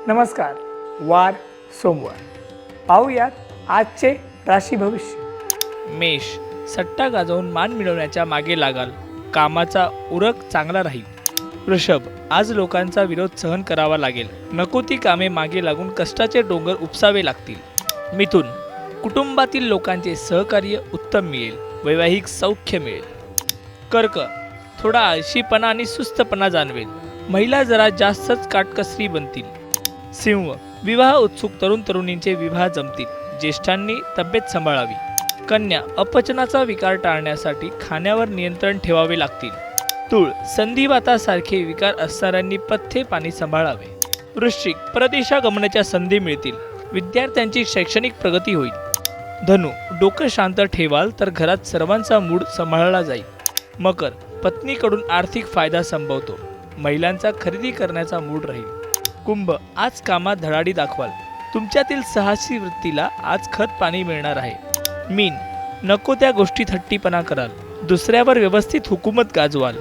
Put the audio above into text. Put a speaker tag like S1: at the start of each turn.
S1: नमस्कार. वार सोमवार. पाहूयात आजचे राशी भविष्य.
S2: मेष, सट्टा गाजवून मान मिळवण्याच्या मागे लागाल. कामाचा उरक चांगला राहील. वृषभ, आज लोकांचा विरोध सहन करावा लागेल. नको ती कामे मागे लागून कष्टाचे डोंगर उपसावे लागतील. मिथुन, कुटुंबातील लोकांचे सहकार्य उत्तम मिळेल. वैवाहिक सौख्य मिळेल. कर्क, थोडा आळशीपणा आणि सुस्तपणा जाणवेल. महिला जरा जास्तच काटकसरी बनतील. सिंह, विवाह उत्सुक तरुण तरुणींचे विवाह जमतील. ज्येष्ठांनी तब्येत सांभाळावी. कन्या, अपचनाचा विकार टाळण्यासाठी खाण्यावर नियंत्रण ठेवावे लागतील. तूळ, संधिवातासारखे विकार असणाऱ्यांनी पथ्ये पाणी सांभाळावे. वृश्चिक, परदेशागमनाच्या संधी मिळतील. विद्यार्थ्यांची शैक्षणिक प्रगती होईल. धनु, डोकं शांत ठेवाल तर घरात सर्वांचा मूड सांभाळला जाईल. मकर, पत्नीकडून आर्थिक फायदा संभवतो. महिलांचा खरेदी करण्याचा मूड राहील. कुंभ, आज कामात धडाडी दाखवाल. तुमच्यातील साहसी वृत्तीला आज खत पाणी मिळणार आहे. मीन, नको त्या गोष्टीत हट्टीपणा कराल. दुसऱ्यावर व्यवस्थित हुकूमत गाजवाल.